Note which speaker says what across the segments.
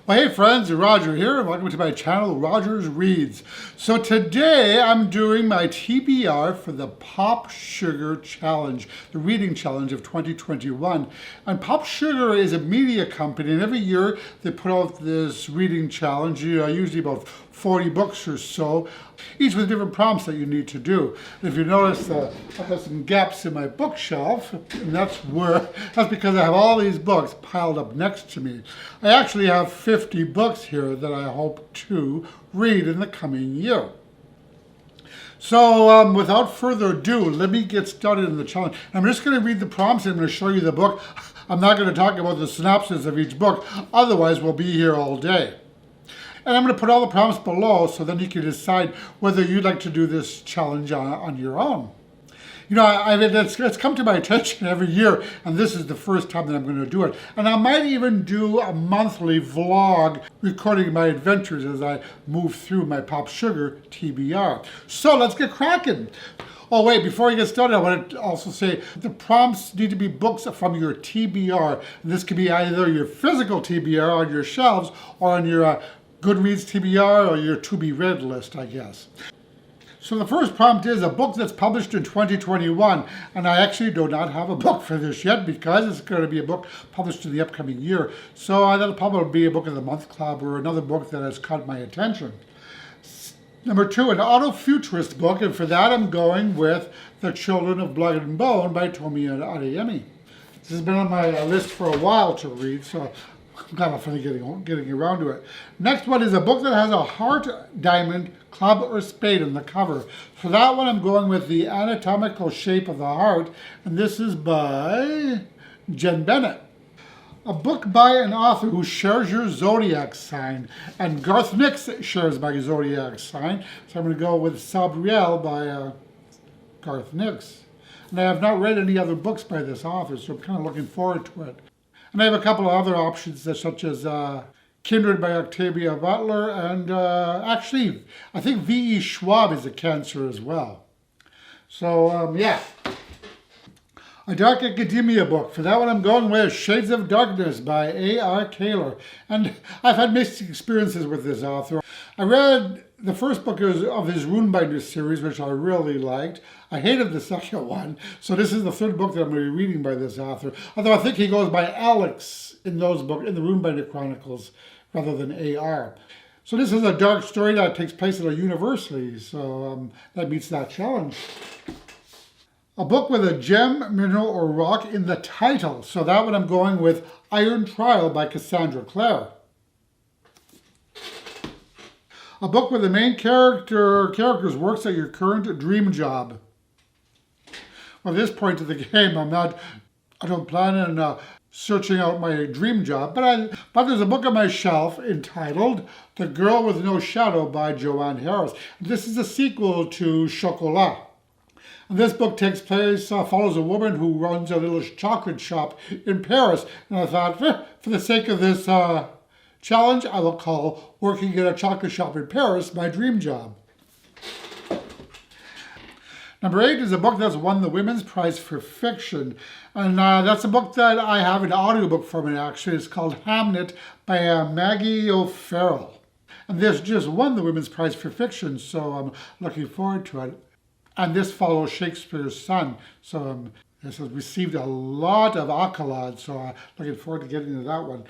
Speaker 1: Well, hey friends, Roger here, and welcome to my channel, Rogers Reads. So today I'm doing my TBR for the Pop Sugar Challenge, the reading challenge of 2021. And Pop Sugar is a media company, and every year they put out this reading challenge, usually about 40 books or so, each with different prompts that you need to do. And if you notice, I have some gaps in my bookshelf, and that's because I have all these books piled up next to me. I actually have 50 books here that I hope to read in the coming year. So without further ado, let me get started in the challenge. I'm just going to read the prompts and I'm going to show you the book. I'm not going to talk about the synopsis of each book, otherwise we'll be here all day. And I'm going to put all the prompts below so then you can decide whether you'd like to do this challenge on your own. You know, it's come to my attention every year, and this is the first time that I'm going to do it. And I might even do a monthly vlog recording my adventures as I move through my Pop Sugar TBR. So let's get cracking. Oh wait, before I get started, I want to also say the prompts need to be books from your TBR. And this could be either your physical TBR on your shelves or on your Goodreads TBR or your to-be-read list, I guess. So the first prompt is a book that's published in 2021, and I actually do not have a book for this yet because it's going to be a book published in the upcoming year. So that'll probably be a Book of the Month Club or another book that has caught my attention. Number two, an auto-futurist book, and for that I'm going with The Children of Blood and Bone by Tomi Adeyemi. This has been on my list for a while to read, so I'm kind of funny getting around to it. Next one is a book that has a heart, diamond, club, or spade on the cover. For that one, I'm going with The Anatomical Shape of the Heart, and this is by Jen Bennett. A book by an author who shares your zodiac sign, and Garth Nix shares my zodiac sign, so I'm going to go with Sabriel by Garth Nix. And I have not read any other books by this author, so I'm kind of looking forward to it. And I have a couple of other options such as Kindred by Octavia Butler and actually I think V.E. Schwab is a Cancer as well. So yeah. A dark academia book. For that one I'm going with Shades of Darkness by A.R. Kaler. And I've had mixed experiences with this author. I read the first book of his Runebinder series, which I really liked. I hated the second one, so this is the third book that I'm going to be reading by this author. Although I think he goes by Alex in those books, in the Runebinder Chronicles, rather than A.R. So this is a dark story that takes place at a university, so that meets that challenge. A book with a gem, mineral, or rock in the title. So that one I'm going with Iron Trial by Cassandra Clare. A book where the main characters works at your current dream job. Well, at this point of the game, I don't plan on searching out my dream job, but there's a book on my shelf entitled The Girl with No Shadow by Joanne Harris. This is a sequel to Chocolat. And this book takes place, follows a woman who runs a little chocolate shop in Paris. And I thought, for the sake of this challenge, I will call working at a chocolate shop in Paris my dream job. Number 8 is a book that's won the Women's Prize for Fiction. And that's a book that I have an audiobook from it, actually. It's called Hamnet by Maggie O'Farrell. And this just won the Women's Prize for Fiction, so I'm looking forward to it. And this follows Shakespeare's Son, so this has received a lot of accolades, so I'm looking forward to getting into that one.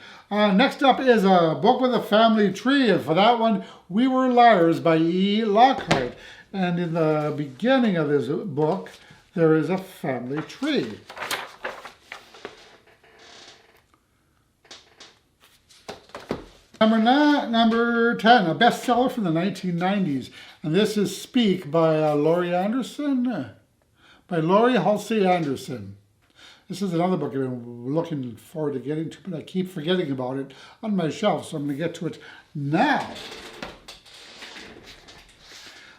Speaker 1: Next up is a book with a family tree, and for that one, We Were Liars by E. Lockhart. And in the beginning of this book, there is a family tree. Number 10, a bestseller from the 1990s. And this is Speak by Laurie Halsey Anderson. This is another book I've been looking forward to getting to, but I keep forgetting about it on my shelf, so I'm going to get to it now.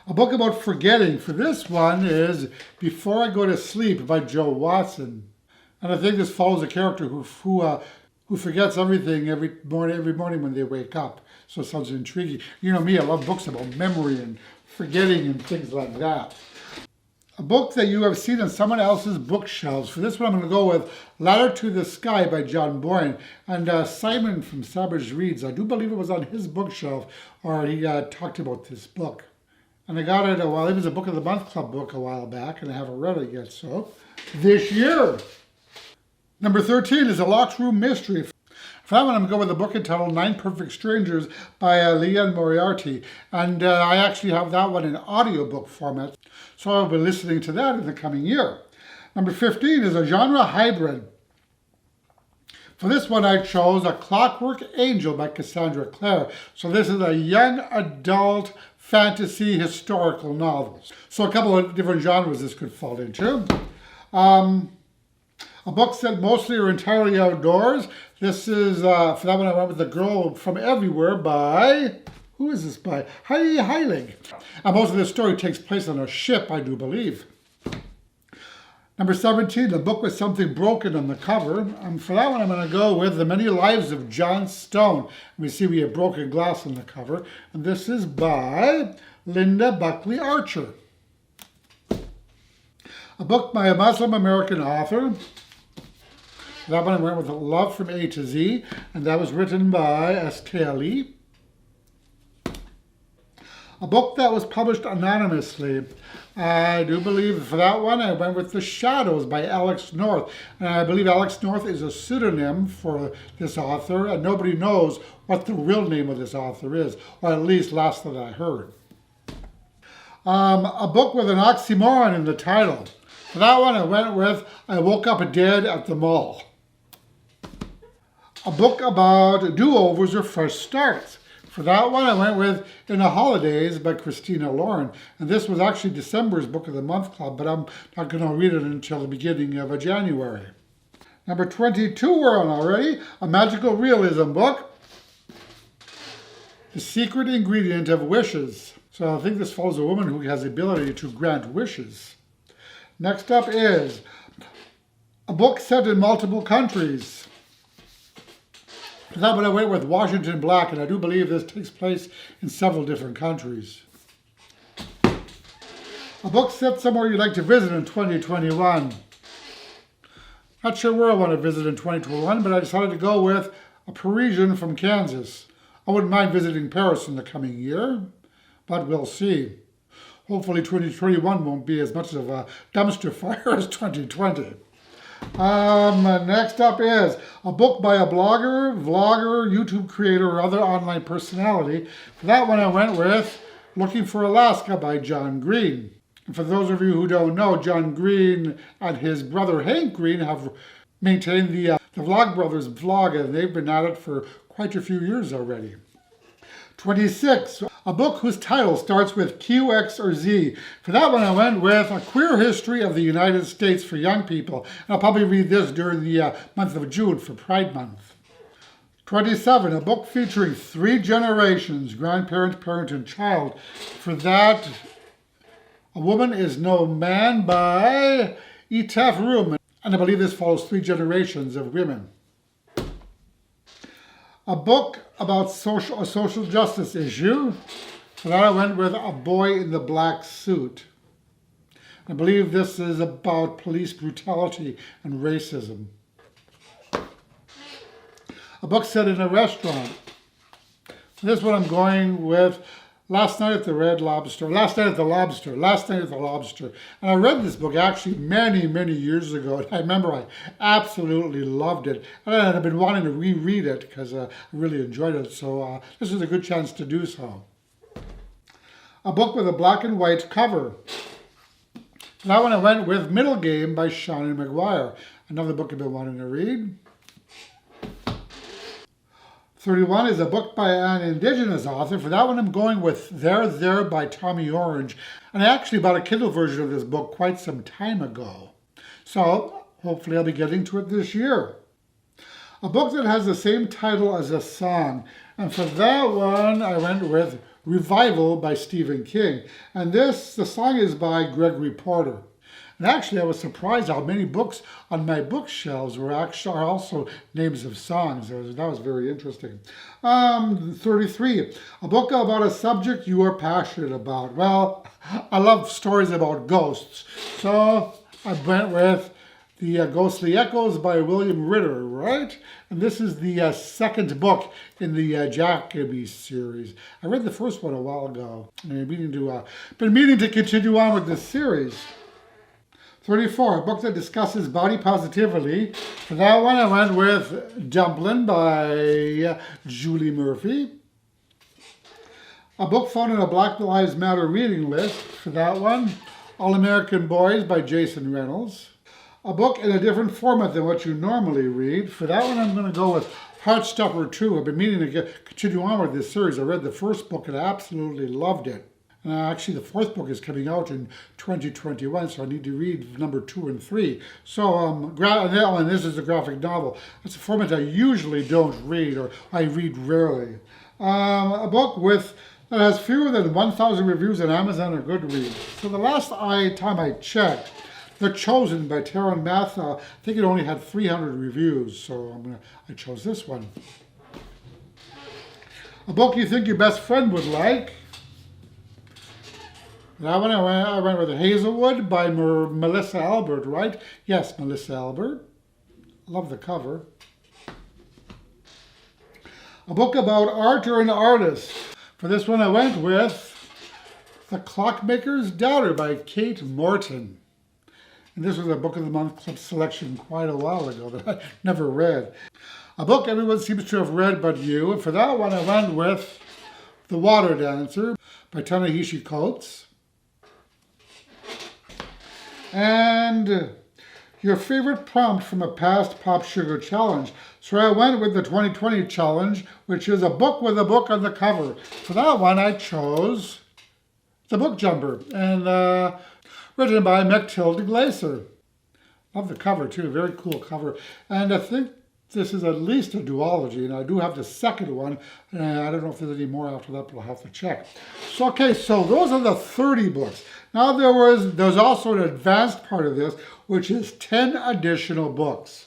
Speaker 1: A book about forgetting for this one is Before I Go to Sleep by Joe Watson. And I think this follows a character who forgets everything every morning when they wake up. So it sounds intriguing. You know me, I love books about memory and forgetting and things like that. A book that you have seen on someone else's bookshelves. For this one, I'm going to go with Ladder to the Sky by John Boyne. And Simon from Savage Reads, I do believe it was on his bookshelf, or he talked about this book. And I got it, it was a Book of the Month Club book a while back, and I haven't read it yet, so this year. Number 13 is A Locked Room Mystery. For that one, I'm going to go with a book entitled 9 Perfect Strangers by Leanne Moriarty. And I actually have that one in audiobook format, so I'll be listening to that in the coming year. Number 15 is a genre hybrid. For this one, I chose A Clockwork Angel by Cassandra Clare. So this is a young adult fantasy historical novel. So a couple of different genres this could fall into. A book set mostly or entirely outdoors. This is, for that one I went with The Girl from Everywhere by, who is this by? Heidi Heilig. And most of this story takes place on a ship, I do believe. Number 17, a book with something broken on the cover. And for that one I'm going to go with The Many Lives of John Stone. We see we have broken glass on the cover. And this is by Linda Buckley Archer. A book by a Muslim American author. That one I went with Love from A to Z, and that was written by S.K. Ali. A book that was published anonymously. I do believe for that one I went with The Shadows by Alex North. And I believe Alex North is a pseudonym for this author, and nobody knows what the real name of this author is, or at least last that I heard. A book with an oxymoron in the title. For that one I went with I Woke Up Dead at the Mall. A book about do-overs or fresh starts. For that one, I went with In the Holidays by Christina Lauren. And this was actually December's Book of the Month Club, but I'm not going to read it until the beginning of January. Number 22 we're on already, a magical realism book, The Secret Ingredient of Wishes. So I think this follows a woman who has the ability to grant wishes. Next up is a book set in multiple countries. That one I went with Washington Black, and I do believe this takes place in several different countries. A book set somewhere you'd like to visit in 2021. Not sure where I want to visit in 2021, but I decided to go with a Parisian from Kansas. I wouldn't mind visiting Paris in the coming year, but we'll see. Hopefully 2021 won't be as much of a dumpster fire as 2020. Next up is a book by a blogger, vlogger, YouTube creator, or other online personality. For that one I went with Looking for Alaska by John Green. And for those of you who don't know, John Green and his brother Hank Green have maintained the Vlog Brothers vlog, and they've been at it for quite a few years already. 26, a book whose title starts with Q, X, or Z. For that one I went with A Queer History of the United States for Young People. And I'll probably read this during the month of June for Pride Month. 27, a book featuring 3 generations, grandparent, parent, and child. For that, A Woman Is No Man by Etaf Ruhm. And I believe this follows 3 generations of women. A book about a social justice issue. For that I went with A Boy in the Black Suit. I believe this is about police brutality and racism. A book set in a restaurant. For this one I'm going with Last Night at the Lobster. And I read this book actually many years ago. And I remember I absolutely loved it. And I've been wanting to reread it because I really enjoyed it. So this is a good chance to do so. A book with a black and white cover. For that one I went with Middle Game by Shannon McGuire. Another book I've been wanting to read. 31 is a book by an Indigenous author. For that one I'm going with There by Tommy Orange. And I actually bought a Kindle version of this book quite some time ago. So hopefully I'll be getting to it this year. A book that has the same title as a song. And for that one I went with Revival by Stephen King. And the song is by Gregory Porter. And actually, I was surprised how many books on my bookshelves were actually are also names of songs. That was very interesting. 33, a book about a subject you are passionate about. Well, I love stories about ghosts, so I went with the Ghostly Echoes by William Ritter, right? And this is the second book in the Jacoby series. I read the first one a while ago, and I've been meaning to continue on with this series. 34, a book that discusses body positively. For that one, I went with Dumplin' by Julie Murphy. A book found in a Black Lives Matter reading list. For that one, All American Boys by Jason Reynolds. A book in a different format than what you normally read. For that one, I'm going to go with Heartstopper 2. I've been meaning to continue on with this series. I read the first book and I absolutely loved it. And actually, the fourth book is coming out in 2021, so I need to read number 2 and 3. So, and this is a graphic novel. It's a format I usually don't read, or I read rarely. A book that has fewer than 1,000 reviews on Amazon or Goodreads. So the last time I checked, The Chosen by Taran Matha, I think it only had 300 reviews, so I chose this one. A book you think your best friend would like. That one I went with Hazelwood by Melissa Albert, right? Yes, Melissa Albert. Love the cover. A book about art or an artist. For this one I went with The Clockmaker's Daughter by Kate Morton. And this was a Book of the Month Club selection quite a while ago that I never read. A book everyone seems to have read but you. And for that one I went with The Water Dancer by Ta-Nehisi Coates. And your favorite prompt from a past Pop Sugar Challenge. So I went with the 2020 challenge, which is a book with a book on the cover. For that one, I chose The Book Jumper, and written by Mathilde Glaser. Love the cover too, very cool cover. And I think this is at least a duology, and I do have the second one. And I don't know if there's any more after that, but I'll have to check. So, okay, so those are the 30 books. Now there's also an advanced part of this, which is 10 additional books.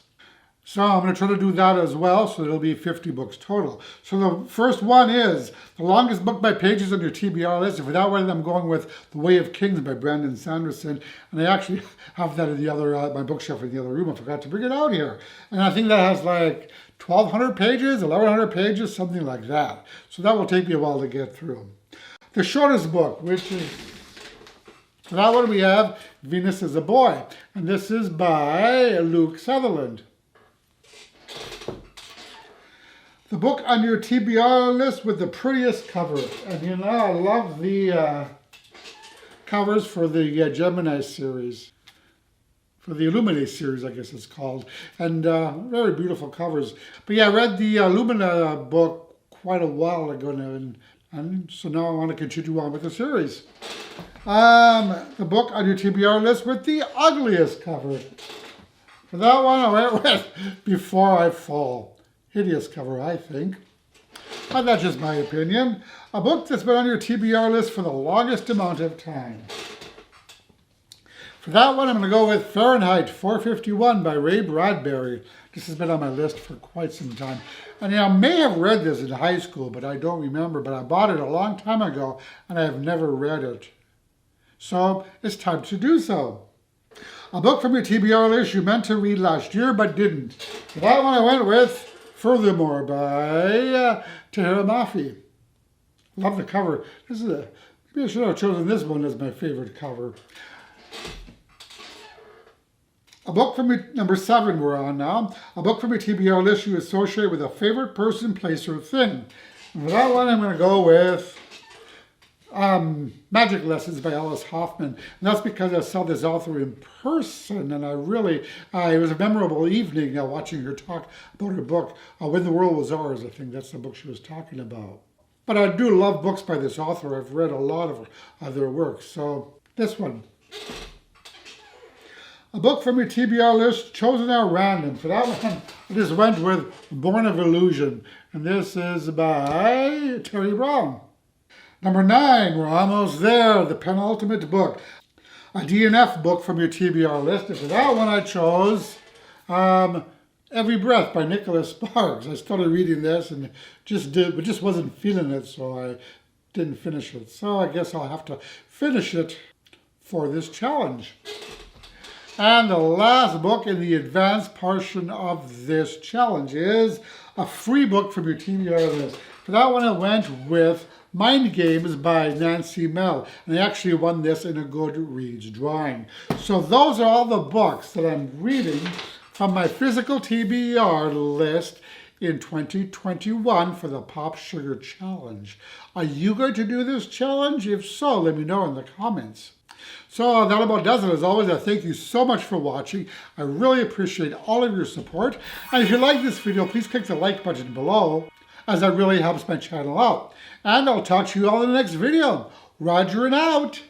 Speaker 1: So I'm going to try to do that as well, so it'll be 50 books total. So the first one is the longest book by pages on your TBR list. And for that one, I'm going with The Way of Kings by Brandon Sanderson. And I actually have that in the other, my bookshelf in the other room. I forgot to bring it out here. And I think that has like 1,200 pages, 1,100 pages, something like that. So that will take me a while to get through. The shortest book, which is, for that one we have Venus is a Boy. And this is by Luke Sutherland. The book on your TBR list with the prettiest cover. And you know, I love the covers for the Gemini series. For the Illumina series, I guess it's called. And very beautiful covers. But yeah, I read the Illumina book quite a while ago now. And so now I want to continue on with the series. The book on your TBR list with the ugliest cover. For that one, I went with Before I Fall. Hideous cover, I think. But that's just my opinion. A book that's been on your TBR list for the longest amount of time. For that one, I'm going to go with Fahrenheit 451 by Ray Bradbury. This has been on my list for quite some time. And I may have read this in high school, but I don't remember. But I bought it a long time ago, and I have never read it. So it's time to do so. A book from your TBR list you meant to read last year, but didn't. For that one, I went with Furthermore by Tahira Mafi. Love the cover. Maybe I should have chosen this one as my favorite cover. A book from your, number 7 we're on now. A book from your TBR list you associate with a favorite person, place, or thing. And for that one, I'm going to go with Magic Lessons by Alice Hoffman. And that's because I saw this author in person, and it was a memorable evening watching her talk about her book, When the World Was Ours. I think that's the book she was talking about. But I do love books by this author. I've read a lot of their works. So this one. A book from your TBR list chosen at random. For that one, I just went with Born of Illusion. And this is by Terry Brown. Number 9, we're almost there, the penultimate book. a DNF book from your TBR list. And for that one I chose Every Breath by Nicholas Sparks. I started reading this and just wasn't feeling it, so I didn't finish it. So I guess I'll have to finish it for this challenge. And the last book in the advanced portion of this challenge is a free book from your TBR list. For that one I went with Mind Games by Nancy Mel. And I actually won this in a Goodreads drawing. So those are all the books that I'm reading from my physical TBR list in 2021 for the Pop Sugar Challenge. Are you going to do this challenge? If so, let me know in the comments. So that about does it. As always, I thank you so much for watching. I really appreciate all of your support. And if you like this video, please click the like button below, as that really helps my channel out. And I'll talk to you all in the next video. Roger and out.